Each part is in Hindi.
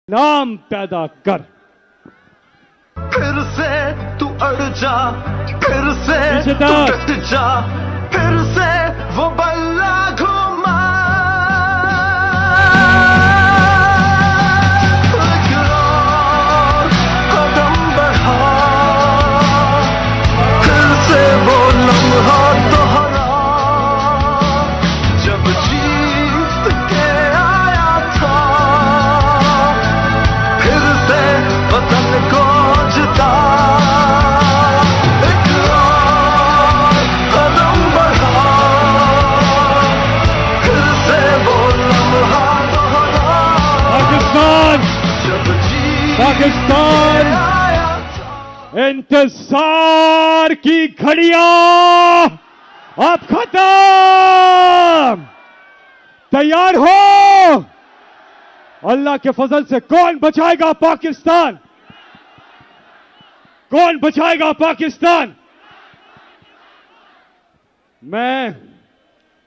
नाम पैदा कर। फिर से तू अड़ जा, फिर से पीछे तू तक। डट जा, फिर से वो बल्ला घुमा। एक और कदम बढ़ा, फिर से वो लम्हा दोहरा जब जीत के आया था, फिर से वतन को जिता। एक और कदम बढ़ा, फिर से वो लम्हा दोहरा पाकिस्तान जब जीत पाकिस्तान के आया था। इंतजार की घड़ियां अब खत्म। तैयार हो? अल्लाह के फजल से कौन बचाएगा पाकिस्तान? कौन बचाएगा पाकिस्तान? मैं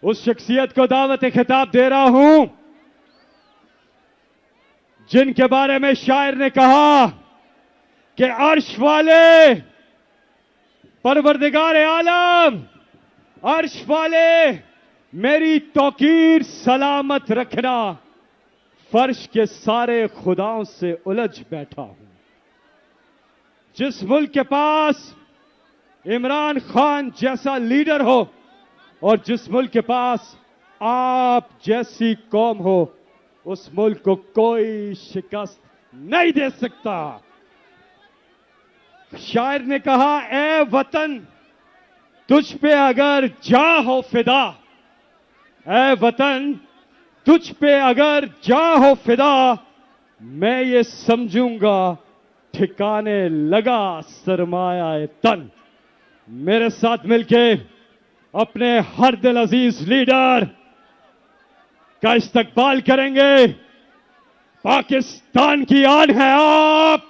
उस शख्सियत को दावत खिताब दे रहा हूं जिनके बारे में शायर ने कहा कि अर्श वाले परवरदिगार आलम, अर्श वाले मेरी तौकीर सलामत रखना, फर्श के सारे खुदाओं से उलझ बैठा हूं। जिस मुल्क के पास इमरान खान जैसा लीडर हो और जिस मुल्क के पास आप जैसी कौम हो, उस मुल्क को कोई शिकस्त नहीं दे सकता। शायर ने कहा, ए वतन तुझ पे अगर जा हो फिदा, ए वतन तुझ पे अगर जा हो फिदा, मैं ये समझूंगा ठिकाने लगा सरमाया तन। मेरे साथ मिलके अपने हर दिल अजीज लीडर का इस्तकबाल करेंगे। पाकिस्तान की आन है आप,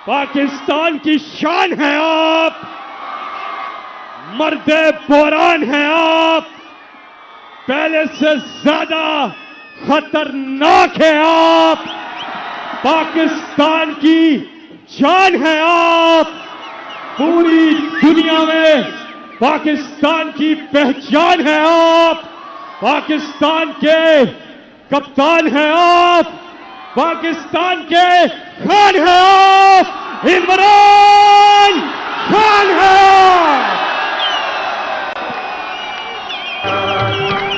पाकिस्तान की शान है आप, मर्दे बोरान है आप, पहले से ज्यादा खतरनाक है आप, पाकिस्तान की जान है आप, पूरी दुनिया में पाकिस्तान की पहचान है आप, पाकिस्तान के कप्तान हैं आप, पाकिस्तान के खान हैं आप, इमरान खान है आप।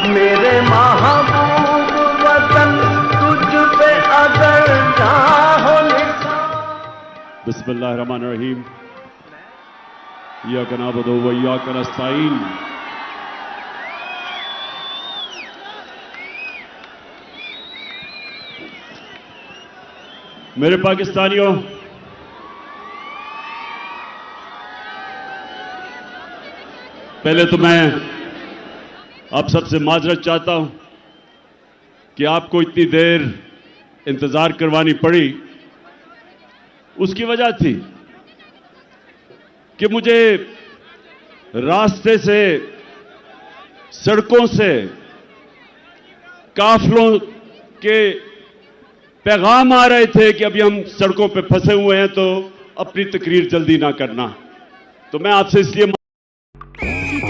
मेरे महबूब वतन तुझ पे अगर ना हो बिस्मिल्लाहिर्रहमानिर्रहीम। इय्याका नअबुदु व इय्याका नस्तईन। मेरे पाकिस्तानियों, पहले तो मैं आप सबसे माजरत चाहता हूं कि आपको इतनी देर इंतजार करवानी पड़ी। उसकी वजह थी कि मुझे रास्ते से, सड़कों से काफिलों के पैगाम आ रहे थे कि अभी हम सड़कों पे फंसे हुए हैं, तो अपनी तकरीर जल्दी ना करना। तो मैं आपसे इसलिए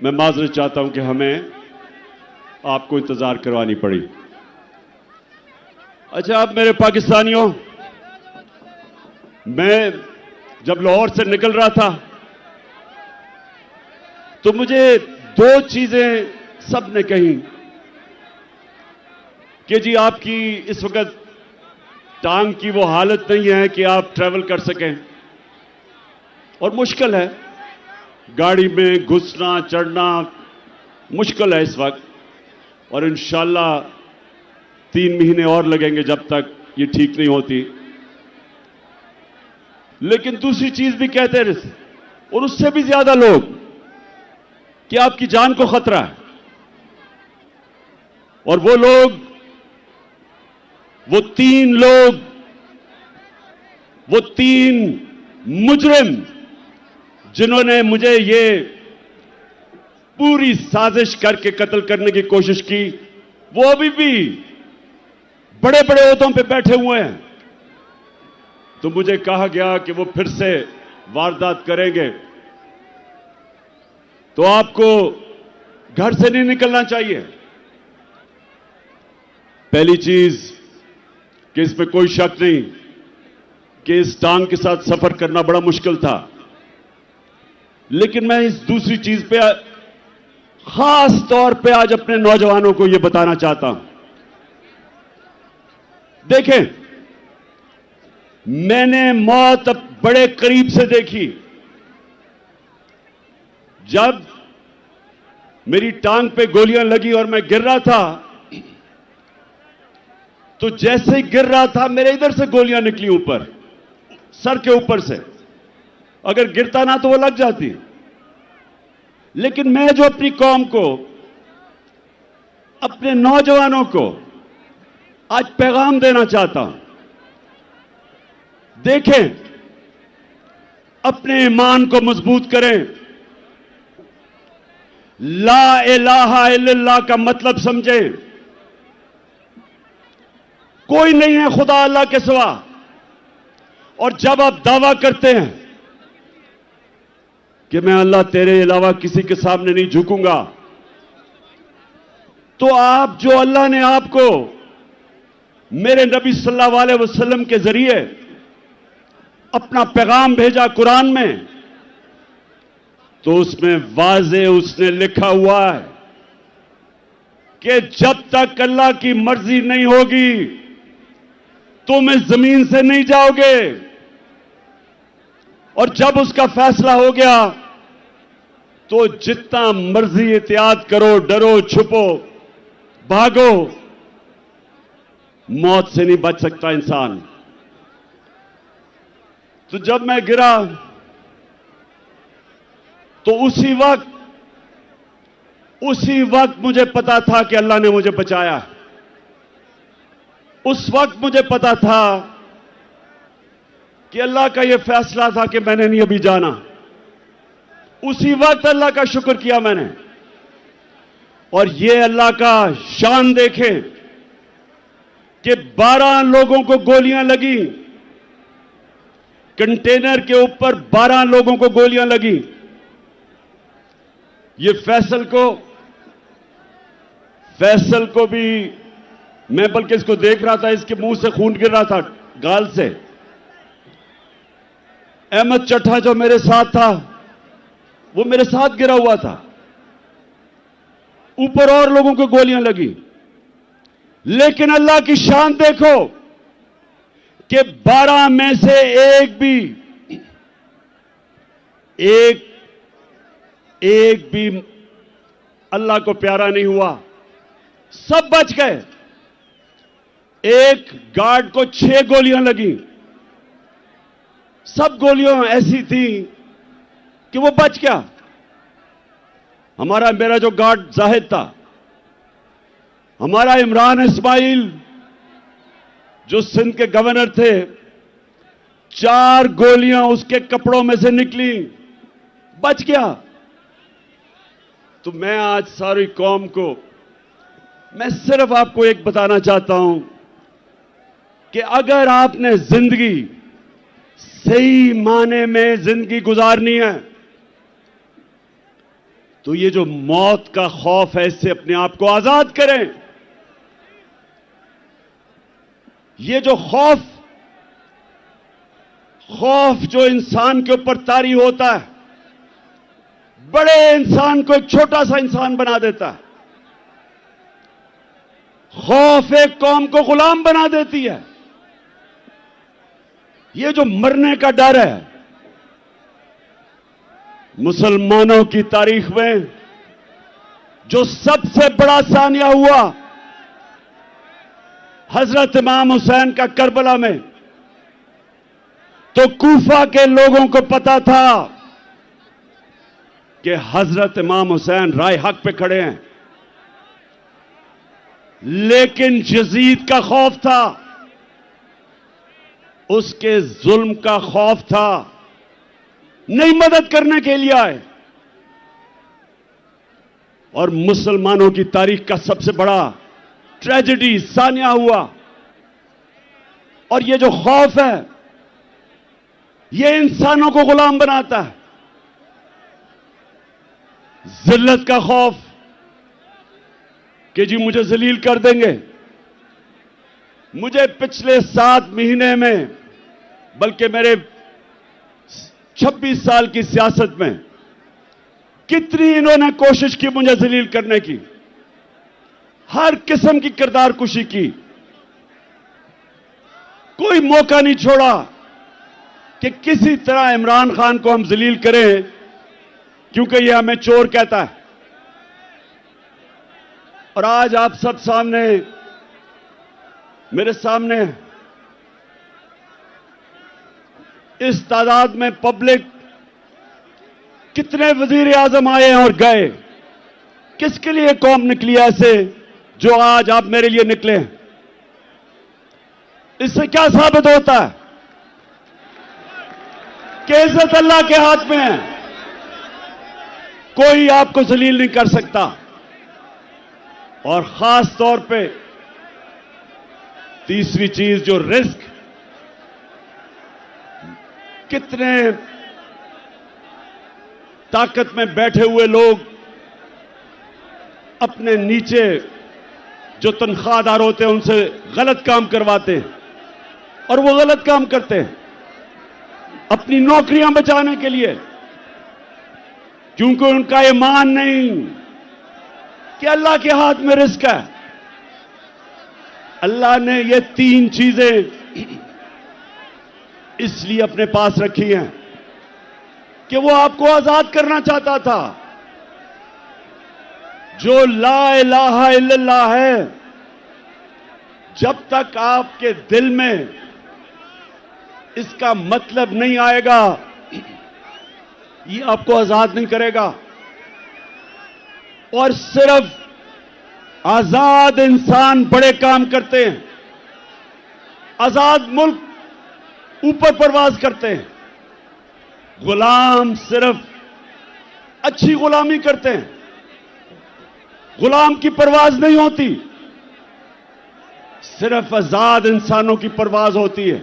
मैं माजरत चाहता हूं कि हमें आपको इंतजार करवानी पड़ी। अच्छा, अब मेरे पाकिस्तानियों, मैं जब लाहौर से निकल रहा था तो मुझे दो चीजें सबने कही कि जी आपकी इस वक्त टांग की वो हालत नहीं है कि आप ट्रैवल कर सकें, और मुश्किल है, गाड़ी में घुसना चढ़ना मुश्किल है इस वक्त, और इंशाल्लाह 3 महीने और लगेंगे जब तक ये ठीक नहीं होती। लेकिन दूसरी चीज भी कहते रहे, और उससे भी ज्यादा लोग, कि आपकी जान को खतरा है। और वो लोग, वो 3 लोग, वो 3 मुजरिम जिन्होंने मुझे ये पूरी साजिश करके कत्ल करने की कोशिश की, वो अभी भी बड़े बड़े ओहदों पे बैठे हुए हैं। तो मुझे कहा गया कि वो फिर से वारदात करेंगे, तो आपको घर से नहीं निकलना चाहिए। पहली चीज कि इसमें कोई शक नहीं कि इस टांग के साथ सफर करना बड़ा मुश्किल था, लेकिन मैं इस दूसरी चीज पे खास तौर पे आज अपने नौजवानों को यह बताना चाहता हूं। देखें, मैंने मौत अब बड़े करीब से देखी। जब मेरी टांग पे गोलियां लगी और मैं गिर रहा था, तो जैसे ही गिर रहा था मेरे इधर से गोलियां निकली ऊपर, सर के ऊपर से। अगर गिरता ना तो वो लग जाती। लेकिन मैं जो अपनी कौम को, अपने नौजवानों को आज पैगाम देना चाहता हूं, देखें, अपने ईमान को मजबूत करें। ला इलाहा इल्लल्लाह का मतलब समझें। कोई नहीं है खुदा अल्लाह के सिवा। और जब आप दावा करते हैं कि मैं अल्लाह तेरे अलावा किसी के सामने नहीं झुकूंगा, तो आप जो अल्लाह ने आपको मेरे नबी सल्लल्लाहु अलैहि वसल्लम के जरिए अपना पैगाम भेजा कुरान में, तो उसमें वाज़े उसने लिखा हुआ है कि जब तक अल्लाह की मर्जी नहीं होगी तुम इस जमीन से नहीं जाओगे, और जब उसका फैसला हो गया तो जितना मर्जी एहतियात करो, डरो, छुपो, भागो, मौत से नहीं बच सकता इंसान। तो जब मैं गिरा तो उसी वक्त मुझे पता था कि अल्लाह ने मुझे बचाया। उस वक्त मुझे पता था कि अल्लाह का यह फैसला था कि मैंने नहीं अभी जाना। उसी वक्त अल्लाह का शुक्र किया मैंने। और यह अल्लाह का शान देखें कि 12 लोगों को गोलियां लगी, कंटेनर के ऊपर 12 लोगों को गोलियां लगी। ये फैसल को भी, मैं बल्कि इसको देख रहा था, इसके मुंह से खून गिर रहा था, गाल से। अहमद चट्टा जो मेरे साथ था, वो मेरे साथ गिरा हुआ था। ऊपर और लोगों को गोलियां लगी। लेकिन अल्लाह की शान देखो कि 12 में से एक भी अल्लाह को प्यारा नहीं हुआ। सब बच गए। एक गार्ड को 6 गोलियां लगी। सब गोलियां ऐसी थी कि वो बच गया। मेरा जो गार्ड जाहिद था, हमारा इमरान इस्माइल जो सिंध के गवर्नर थे, 4 गोलियां उसके कपड़ों में से निकली, बच गया। तो मैं आज सारी कौम को, मैं सिर्फ आपको एक बताना चाहता हूं कि अगर आपने जिंदगी सही माने में जिंदगी गुजारनी है, तो ये जो मौत का खौफ है, इससे अपने आप को आजाद करें। ये जो खौफ जो इंसान के ऊपर तारी होता है, बड़े इंसान को एक छोटा सा इंसान बना देता है। खौफ एक कौम को गुलाम बना देती है। ये जो मरने का डर है, मुसलमानों की तारीख में जो सबसे बड़ा सानिया हुआ, हजरत इमाम हुसैन का करबला में, तो कूफा के लोगों को पता था कि हजरत इमाम हुसैन राय हक पे खड़े हैं, लेकिन यजीद का खौफ था, उसके जुल्म का खौफ था, नहीं मदद करने के लिए आए। और मुसलमानों की तारीख का सबसे बड़ा ट्रेजेडी सानिया हुआ। और ये जो खौफ है, ये इंसानों को गुलाम बनाता है। जिल्लत का खौफ कि जी मुझे जलील कर देंगे। मुझे पिछले 7 महीने में, बल्कि मेरे 26 साल की सियासत में कितनी इन्होंने कोशिश की मुझे जलील करने की, हर किस्म की किरदार कुशी की। कोई मौका नहीं छोड़ा कि किसी तरह इमरान खान को हम जलील करें, क्योंकि यह हमें चोर कहता है। और आज आप सब सामने, मेरे सामने इस तादाद में पब्लिक, कितने वजीर आजम आए और गए, किसके लिए कौम निकली ऐसे जो आज आप मेरे लिए निकले हैं? इससे क्या साबित होता है कि इज्जत अल्लाह के हाथ में है, कोई आपको जलील नहीं कर सकता। और खास तौर पे तीसरी चीज जो रिस्क, कितने ताकत में बैठे हुए लोग अपने नीचे जो तनख्वाहदार होते हैं उनसे गलत काम करवाते हैं, और वो गलत काम करते हैं अपनी नौकरियां बचाने के लिए, क्योंकि उनका ईमान नहीं कि अल्लाह के हाथ में रिस्क है। अल्लाह ने ये 3 चीजें इसलिए अपने पास रखी हैं कि वो आपको आजाद करना चाहता था। जो ला इलाहा इल्लल्लाह है, जब तक आपके दिल में इसका मतलब नहीं आएगा, ये आपको आजाद नहीं करेगा। और सिर्फ आजाद इंसान बड़े काम करते हैं, आजाद मुल्क ऊपर परवाज करते हैं, गुलाम सिर्फ अच्छी गुलामी करते हैं, गुलाम की परवाज नहीं होती, सिर्फ आजाद इंसानों की परवाज होती है।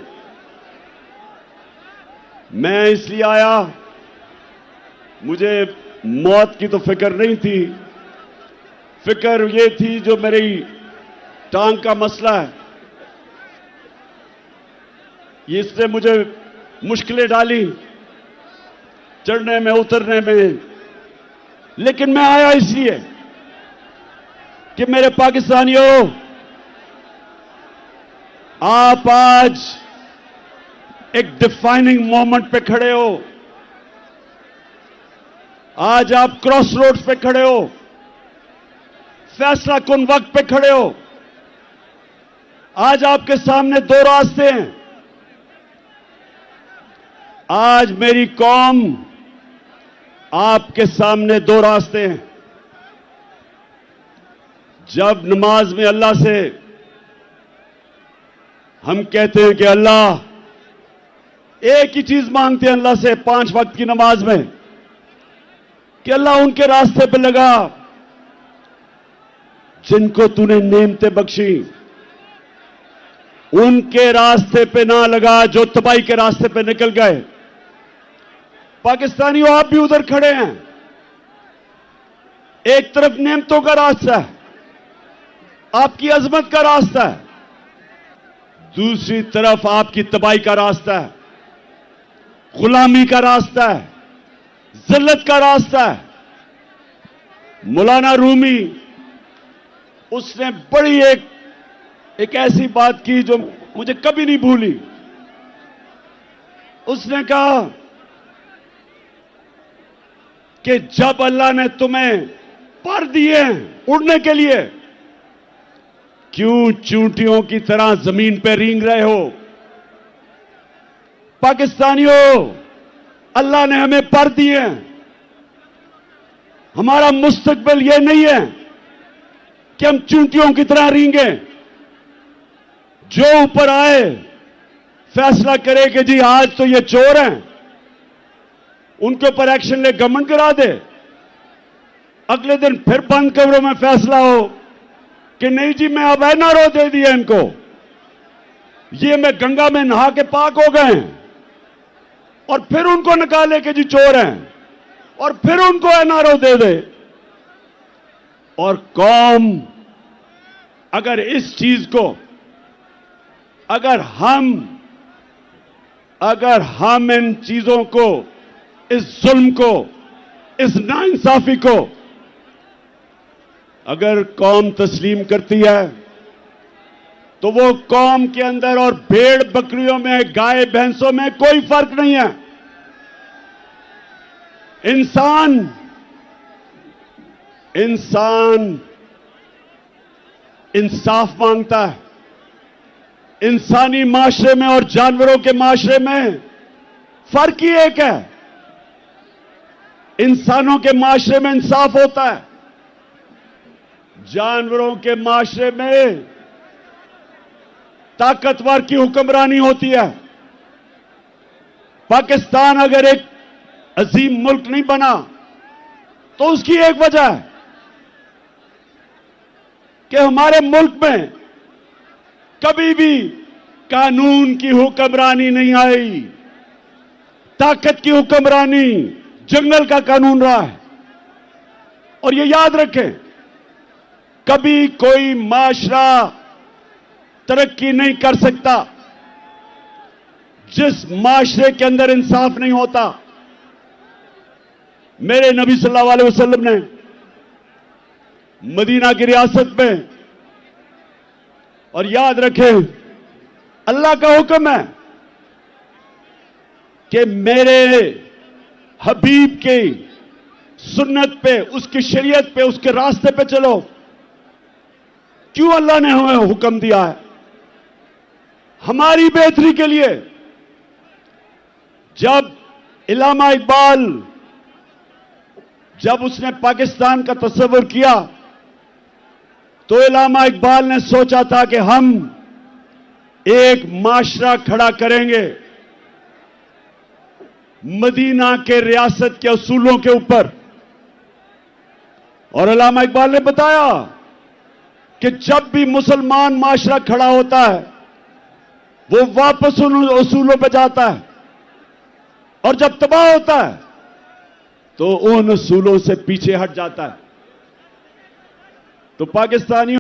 मैं इसलिए आया, मुझे मौत की तो फिक्र नहीं थी, फिक्र ये थी जो मेरी टांग का मसला है, इसने मुझे मुश्किलें डाली चढ़ने में उतरने में। लेकिन मैं आया इसलिए कि मेरे पाकिस्तानियों, आप आज एक डिफाइनिंग मोमेंट पे खड़े हो, आज आप क्रॉस रोड्स पे खड़े हो, फैसला कुन वक्त पे खड़े हो। आज आपके सामने 2 रास्ते हैं। आज मेरी कौम, आपके सामने 2 रास्ते हैं। जब नमाज में अल्लाह से हम कहते हैं कि अल्लाह, एक ही चीज मांगते हैं अल्लाह से 5 वक्त की नमाज में कि अल्लाह उनके रास्ते पे लगा जिनको तूने नेमतें बख्शी, उनके रास्ते पे ना लगा जो तबाही के रास्ते पे निकल गए। पाकिस्तानियों, आप भी उधर खड़े हैं। एक तरफ नेमतों का रास्ता है, आपकी अजमत का रास्ता है, दूसरी तरफ आपकी तबाही का रास्ता है, गुलामी का रास्ता है, जिल्लत का रास्ता है। मौलाना रूमी, उसने बड़ी एक ऐसी बात की जो मुझे कभी नहीं भूली। उसने कहा कि जब अल्लाह ने तुम्हें पर दिए उड़ने के लिए, क्यों चूंटियों की तरह जमीन पर रेंग रहे हो? पाकिस्तानियों, अल्लाह ने हमें पर दिए हैं। हमारा मुस्तकबिल यह नहीं है कि हम चूंटियों की तरह रेंगे। जो ऊपर आए फैसला करे कि जी आज तो ये चोर हैं, उनके ऊपर एक्शन ले, गवर्नमेंट करा दे। अगले दिन फिर बंद कमरों में फैसला हो कि नहीं जी मैं अब एनआरओ दे दिया इनको, ये मैं गंगा में नहा के पाक हो गए हैं, और फिर उनको निकाले कि जी चोर हैं, और फिर उनको एनआरओ दे दे। और कौम अगर इस चीज को, अगर हम इन चीजों को, इस जुल्म को, इस नाइंसाफी को अगर कौम तस्लीम करती है, तो वो कौम के अंदर और भेड़ बकरियों में, गाय भैंसों में कोई फर्क नहीं है। इंसान इंसाफ मांगता है। इंसानी माशरे में और जानवरों के माशरे में फर्क ही एक है। इंसानों के माशरे में इंसाफ होता है, जानवरों के माशरे में ताकतवर की हुक्मरानी होती है। पाकिस्तान अगर एक अजीम मुल्क नहीं बना तो उसकी एक वजह है कि हमारे मुल्क में कभी भी कानून की हुक्मरानी नहीं आई, ताकत की हुक्मरानी, जंगल का कानून रहा है। और ये याद रखें, कभी कोई माशरा तरक्की नहीं कर सकता जिस माशरे के अंदर इंसाफ नहीं होता। मेरे नबी सल्लल्लाहु अलैहि वसल्लम ने मदीना की रियासत में, और याद रखें अल्लाह का हुक्म है कि मेरे हबीब की सुन्नत पे, उसकी शरीयत पे, उसके रास्ते पे चलो। क्यों अल्लाह ने हमें हुक्म दिया है? हमारी बेहतरी के लिए। जब इल्लामा इकबाल, जब उसने पाकिस्तान का तस्वुर किया, तो इल्लामा इकबाल ने सोचा था कि हम एक माशरा खड़ा करेंगे मदीना के रियासत के उसूलों के ऊपर। और इल्लामा इकबाल ने बताया कि जब भी मुसलमान माशरा खड़ा होता है, वो वापस उन उसूलों पर जाता है, और जब तबाह होता है तो उन उसूलों से पीछे हट जाता है। तो पाकिस्तानियों